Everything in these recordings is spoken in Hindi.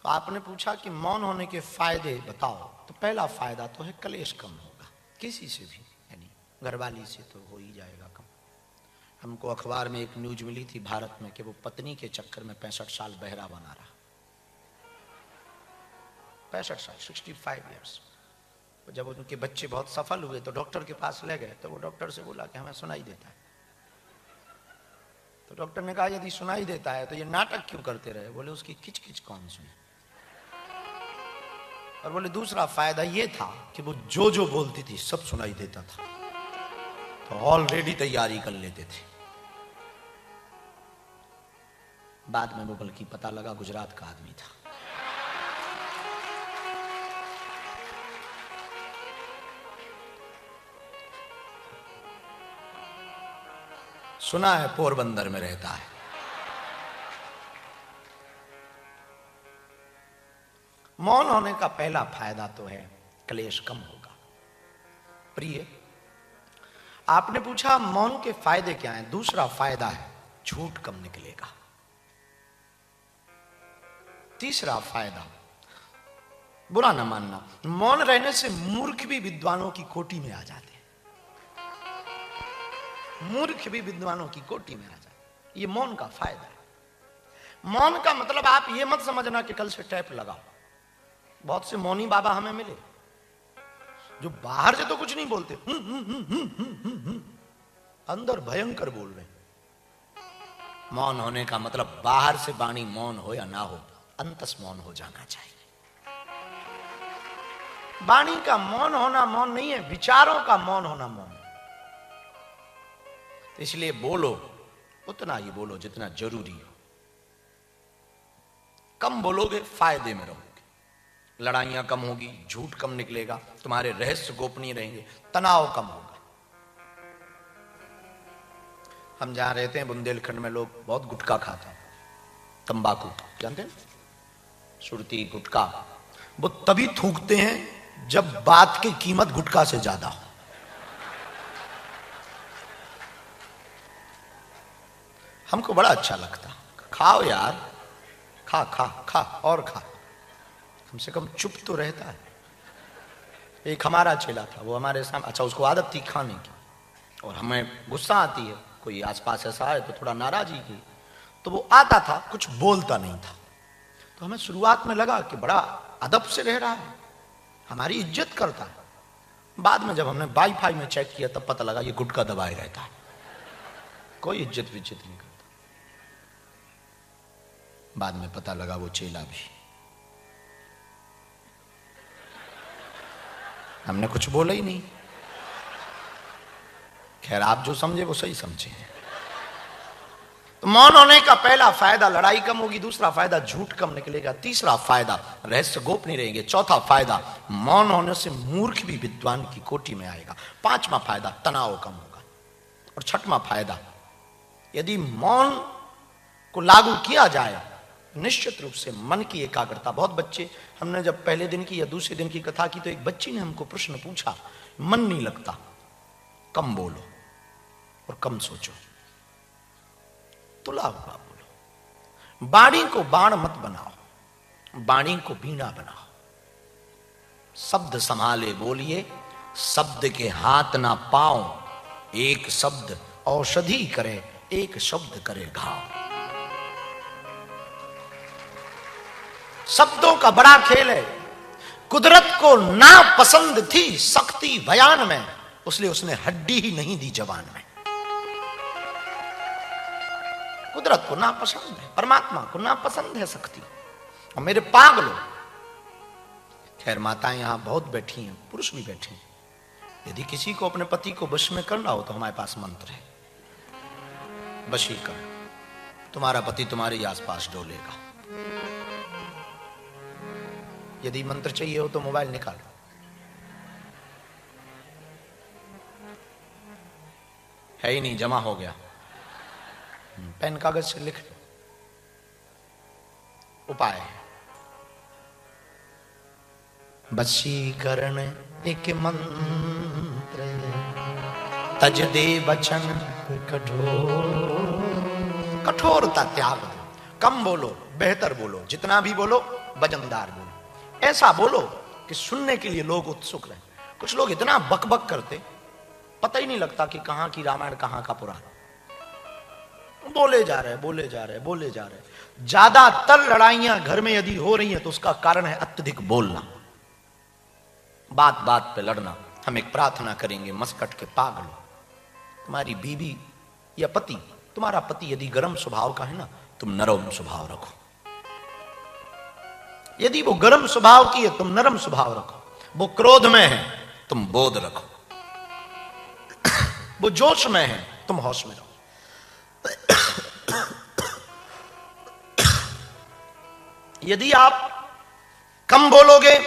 तो आपने पूछा कि मौन होने के फायदे बताओ, तो पहला फायदा तो है कलेश कम होगा किसी से भी, यानी घरवाली से तो हो ही जाएगा कम। हमको अखबार में एक न्यूज मिली थी भारत में कि वो पत्नी के चक्कर में 65 साल बहरा बना रहा। 65 साल, 65 ईयर्स। जब उनके बच्चे बहुत सफल हुए तो डॉक्टर के पास ले गए, तो वो डॉक्टर से बोला कि हमें सुनाई देता है। तो डॉक्टर ने कहा यदि सुनाई देता है तो ये नाटक क्यों करते रहे? बोले उसकी किच किच कौन सुने। और बोले दूसरा फायदा ये था कि वो जो बोलती थी सब सुनाई देता था, तो ऑलरेडी तैयारी कर लेते थे। बाद में वो बल्कि पता लगा गुजरात का आदमी था। सुना है पोरबंदर में रहता है। मौन होने का पहला फायदा तो है क्लेश कम होगा। प्रिय, आपने पूछा मौन के फायदे क्या हैं? दूसरा फायदा है झूठ कम निकलेगा। तीसरा फायदा, बुरा न मानना, मौन रहने से मूर्ख भी विद्वानों की कोटि में आ जाते हैं। मूर्ख भी विद्वानों की कोटि में आ जाते, ये मौन का फायदा है। मौन का मतलब आप ये मत समझना कि कल से टैप लगाओ। बहुत से मौनी बाबा हमें मिले जो बाहर से तो कुछ नहीं बोलते, अंदर भयंकर बोल रहे। मौन होने का मतलब बाहर से वाणी मौन हो या ना हो, अंतस मौन हो जाना चाहिए। वाणी का मौन होना मौन नहीं है, विचारों का मौन होना मौन है। तो इसलिए बोलो उतना ही बोलो जितना जरूरी हो। कम बोलोगे फायदे में रहोगे, लड़ाइयां कम होगी, झूठ कम निकलेगा, तुम्हारे रहस्य गोपनीय रहेंगे, तनाव कम होगा। हम जहां रहते हैं बुंदेलखंड में लोग बहुत गुटखा खाते हैं, तंबाकू जानते हैं, सुरती गुटखा। वो तभी थूकते हैं जब बात की कीमत गुटखा से ज्यादा हो। हमको बड़ा अच्छा लगता, खाओ यार, खा खा खा और खा, कम से कम चुप तो रहता है। एक हमारा चेला था, वो हमारे सामने, अच्छा उसको आदत थी खाने की, और हमें गुस्सा आती है, कोई आसपास ऐसा है तो थोड़ा नाराजगी की, तो वो आता था, कुछ बोलता नहीं था। तो हमें शुरुआत में लगा कि बड़ा अदब से रह रहा है, हमारी इज्जत करता है। बाद में जब हमने वाईफाई में चेक किया तब पता लगा ये गुटखा दबाए रहता है, कोई इज्जत विज्जत नहीं करता। बाद में पता लगा वो चेला भी। हमने कुछ बोला ही नहीं। खैर आप जो समझे वो सही समझे। तो मौन होने का पहला फायदा लड़ाई कम होगी, दूसरा फायदा झूठ कम निकलेगा, तीसरा फायदा रहस्य गोपनीय रहेंगे, चौथा फायदा मौन होने से मूर्ख भी विद्वान की कोटि में आएगा, पांचवा फायदा तनाव कम होगा, और छठवां फायदा यदि मौन को लागू किया जाए निश्चित रूप से मन की एकाग्रता। बहुत बच्चे, हमने जब पहले दिन की या दूसरे दिन की कथा की तो एक बच्ची ने हमको प्रश्न पूछा, मन नहीं लगता, कम बोलो और कम सोचो, तुला हुआ बोलो, बाणी को बाण मत बनाओ, बाणी को बीणा बनाओ, शब्द संभाले बोलिए, शब्द के हाथ ना पाओ, एक शब्द औषधि करे, एक शब्द करे घाव। शब्दों का बड़ा खेल है। कुदरत को ना पसंद थी शक्ति बयान में, इसलिए उसने हड्डी ही नहीं दी जवान में। कुदरत को ना पसंद है, परमात्मा को ना पसंद है शक्ति। और मेरे पागलों, खैर माताएं यहां बहुत बैठी हैं, पुरुष भी बैठे हैं, यदि किसी को अपने पति को वश में करना हो तो हमारे पास मंत्र है, वशीकरण। तुम्हारा पति तुम्हारे ही आसपास डोलेगा। यदि मंत्र चाहिए हो तो मोबाइल निकालो, है ही नहीं, जमा हो गया, पेन कागज से लिख लो। उपाय है वशीकरण एक मंत्र, तज दे वचन कठोर, कठोरता त्याग दो, कम बोलो, बेहतर बोलो, जितना भी बोलो वजनदार बोलो, ऐसा बोलो कि सुनने के लिए लोग उत्सुक रहे। कुछ लोग इतना बकबक करते, पता ही नहीं लगता कि कहां की रामायण कहां का पुराण, बोले जा रहे बोले जा रहे बोले जा रहे। ज्यादातर लड़ाइयां घर में यदि हो रही हैं तो उसका कारण है अत्यधिक बोलना, बात बात पे लड़ना। हम एक प्रार्थना करेंगे, मस्कट के पागलों, तुम्हारी बीवी या पति, तुम्हारा पति यदि गर्म स्वभाव का है ना, तुम नरम स्वभाव रखो। यदि वो गर्म स्वभाव की है, तुम नरम स्वभाव रखो। वो क्रोध में है, तुम बोध रखो। वो जोश में है, तुम होश में रहो। यदि आप कम बोलोगे,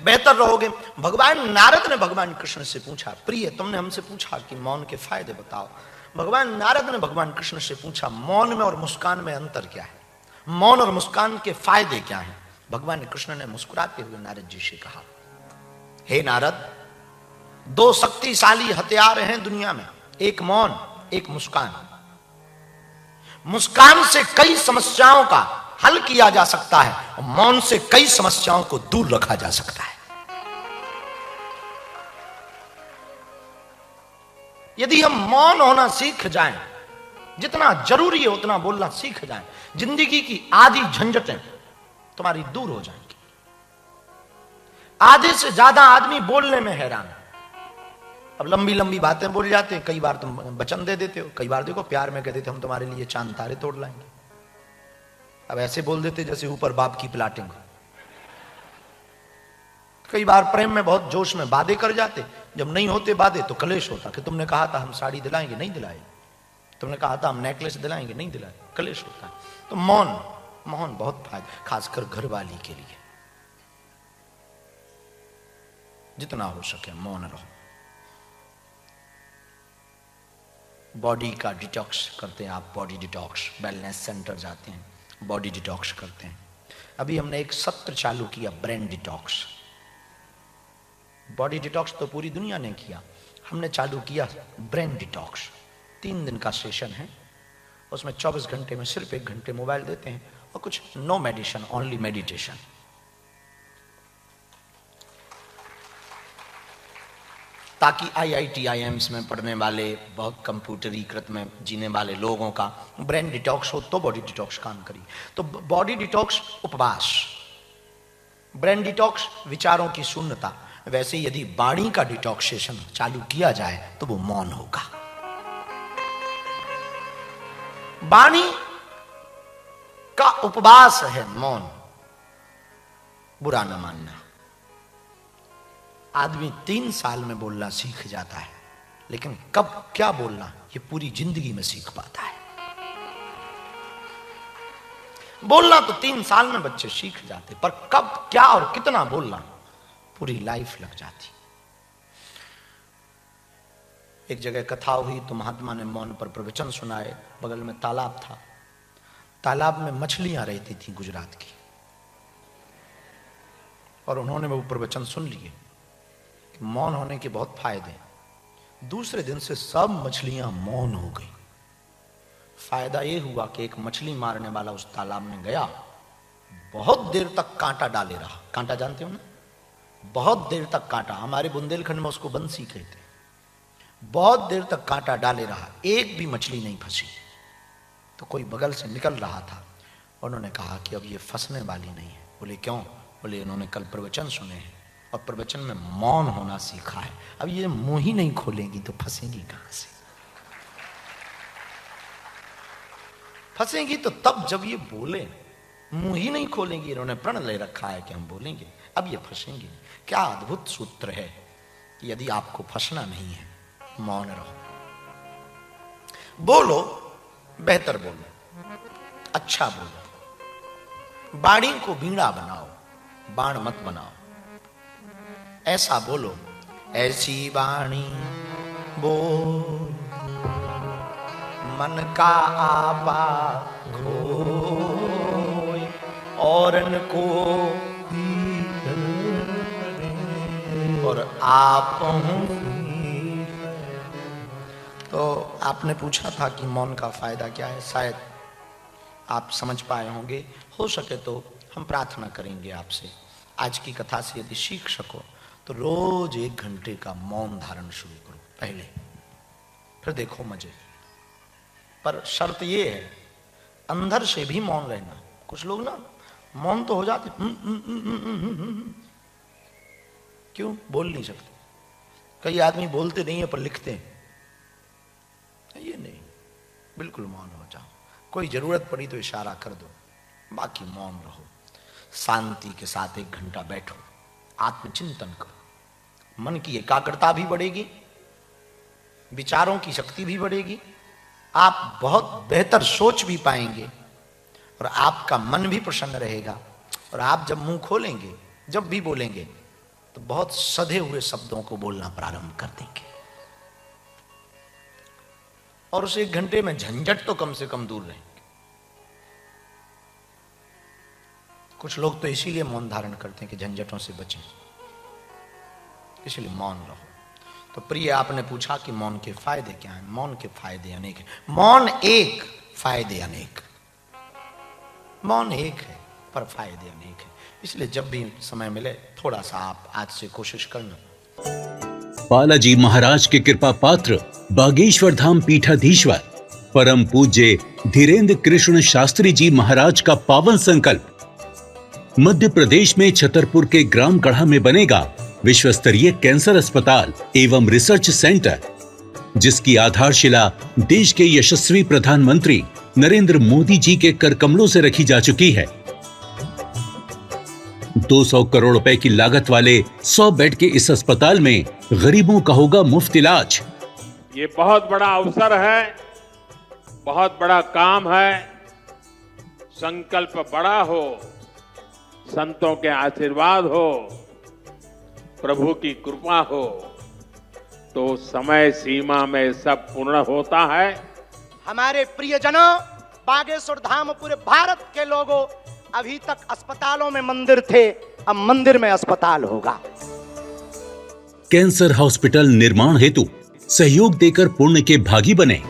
बेहतर रहोगे। भगवान नारद ने भगवान कृष्ण से पूछा, प्रिय तुमने हमसे पूछा कि मौन के फायदे बताओ। भगवान नारद ने भगवान कृष्ण से पूछा, मौन में और मुस्कान में अंतर क्या है, मौन और मुस्कान के फायदे क्या हैं। भगवान कृष्ण ने मुस्कुराते हुए नारद जी से कहा, हे नारद, दो शक्तिशाली हथियार हैं दुनिया में, एक मौन, एक मुस्कान। मुस्कान से कई समस्याओं का हल किया जा सकता है और मौन से कई समस्याओं को दूर रखा जा सकता है। यदि हम मौन होना सीख जाएं, जितना जरूरी है उतना बोलना सीख जाएं, जिंदगी की आधी झंझटें तुम्हारी दूर हो जाएंगी। आधे से ज्यादा आदमी बोलने में हैरान है। अब लंबी लंबी बातें बोल जाते हैं, कई बार तुम वचन दे देते हो, कई बार देखो प्यार में कह देते हम तुम्हारे लिए चांद तारे तोड़ लाएंगे। अब ऐसे बोल देते जैसे ऊपर बाप की प्लाटिंग। कई बार प्रेम में बहुत जोश में वादे कर जाते, जब नहीं होते वादे तो कलेश होता कि तुमने कहा था हम साड़ी दिलाएंगे, नहीं दिलाए, तुमने कहा था हम नेकलेस दिलाएंगे, नहीं दिलाए, कलेश होता है। तो मौन, मौन बहुत फायदा, खासकर घरवाली के लिए। जितना हो सके मौन रहो। बॉडी का डिटॉक्स करते हैं आप, बॉडी डिटॉक्स, वेलनेस सेंटर जाते हैं, बॉडी डिटॉक्स करते हैं। अभी हमने एक सत्र चालू किया, ब्रेन डिटॉक्स। बॉडी डिटॉक्स तो पूरी दुनिया ने किया, हमने चालू किया ब्रेन डिटॉक्स। 3 दिन का सेशन है, उसमें 24 घंटे में सिर्फ 1 घंटे मोबाइल देते हैं और कुछ नो मेडिसिन, ओनली मेडिटेशन। ताकि IIT IIMs में पढ़ने वाले, बहुत कंप्यूटरीकृत में जीने वाले लोगों का ब्रेन डिटॉक्स हो तो बॉडी डिटॉक्स काम करी। तो बॉडी डिटॉक्स उपवास, ब्रेन डिटॉक्स विचारों की शून्यता। वैसे यदि वाणी का डिटॉक्सेशन चालू किया जाए तो वो मौन होगा। वाणी का उपवास है मौन, बुरा न मानना। आदमी 3 साल में बोलना सीख जाता है, लेकिन कब क्या बोलना ये पूरी जिंदगी में सीख पाता है। बोलना तो 3 साल में बच्चे सीख जाते, पर कब क्या और कितना बोलना पूरी लाइफ लग जाती। एक जगह कथा हुई तो महात्मा ने मौन पर प्रवचन सुनाए। बगल में तालाब था, तालाब में मछलियां रहती थी गुजरात की, और उन्होंने वो प्रवचन सुन लिए। मौन होने के बहुत फायदे। दूसरे दिन से सब मछलियां मौन हो गई। फायदा यह हुआ कि एक मछली मारने वाला उस तालाब में गया, बहुत देर तक कांटा डाले रहा। कांटा जानते हो ना, बहुत देर तक कांटा, हमारे बुंदेलखंड में उसको बंसी कहते हैं। बहुत देर तक कांटा डाले रहा, एक भी मछली नहीं फंसी। तो कोई बगल से निकल रहा था, उन्होंने कहा कि अब ये फंसने वाली नहीं है। बोले क्यों? बोले उन्होंने कल प्रवचन सुने हैं और प्रवचन में मौन होना सीखा है, अब ये मुंह ही नहीं खोलेंगी तो फंसेंगी कहां से? फंसेंगी तो तब जब ये बोले, मुंह ही नहीं खोलेंगी। इन्होंने प्रण ले रखा है कि हम बोलेंगे, अब ये फंसेंगे। क्या अद्भुत सूत्र है कि यदि आपको फंसना नहीं है, मौन रहो। बोलो, बेहतर बोलो, अच्छा बोलो। बाणी को बीड़ा बनाओ, बाण मत बनाओ। ऐसा बोलो, ऐसी वाणी बोल मन का आपा खोए, औरन को और आप। तो आपने पूछा था कि मौन का फायदा क्या है। शायद आप समझ पाए होंगे। हो सके तो हम प्रार्थना करेंगे आपसे, आज की कथा से यदि सीख सको तो रोज 1 घंटे का मौन धारण शुरू करो पहले, फिर देखो मजे। पर शर्त ये है, अंदर से भी मौन रहना। कुछ लोग ना मौन तो हो जाते, क्यों बोल नहीं सकते। कई आदमी बोलते नहीं है पर लिखते हैं। ये नहीं, बिल्कुल मौन हो जाओ। कोई जरूरत पड़ी तो इशारा कर दो, बाकी मौन रहो। शांति के साथ 1 घंटा बैठो, आत्मचिंतन करो। मन की एकाग्रता भी बढ़ेगी, विचारों की शक्ति भी बढ़ेगी, आप बहुत बेहतर सोच भी पाएंगे और आपका मन भी प्रसन्न रहेगा। और आप जब मुंह खोलेंगे, जब भी बोलेंगे, तो बहुत सधे हुए शब्दों को बोलना प्रारंभ कर देंगे। और उस 1 घंटे में झंझट तो कम से कम दूर रहेंगे। कुछ लोग तो इसीलिए मौन धारण करते हैं कि झंझटों से बचें, इसलिए मौन रहो। तो प्रिय, आपने पूछा कि मौन के फायदे क्या हैं। मौन के फायदे अनेक हैं। मौन एक, फायदे अनेक। मौन एक है पर फायदे अनेक हैं। इसलिए जब भी समय मिले थोड़ा सा आप आज से कोशिश करना। बालाजी महाराज के कृपा पात्र बागेश्वर धाम पीठाधीश्वर परम पूज्य धीरेन्द्र कृष्ण शास्त्री जी महाराज का पावन संकल्प। मध्य प्रदेश में छतरपुर के ग्राम गढ़ा में बनेगा विश्व स्तरीय कैंसर अस्पताल एवं रिसर्च सेंटर, जिसकी आधारशिला देश के यशस्वी प्रधानमंत्री नरेंद्र मोदी जी के कर कमलों से रखी जा चुकी है। 200 करोड़ रुपए की लागत वाले 100 बेड के इस अस्पताल में गरीबों का होगा मुफ्त इलाज। ये बहुत बड़ा अवसर है, बहुत बड़ा काम है। संकल्प बड़ा हो, संतों के आशीर्वाद हो, प्रभु की कृपा हो, तो समय सीमा में सब पूर्ण होता है। हमारे प्रियजनों, बागेश्वर धाम पूरे भारत के लोगों, अभी तक अस्पतालों में मंदिर थे, अब मंदिर में अस्पताल होगा। कैंसर हॉस्पिटल निर्माण हेतु सहयोग देकर पुण्य के भागी बने।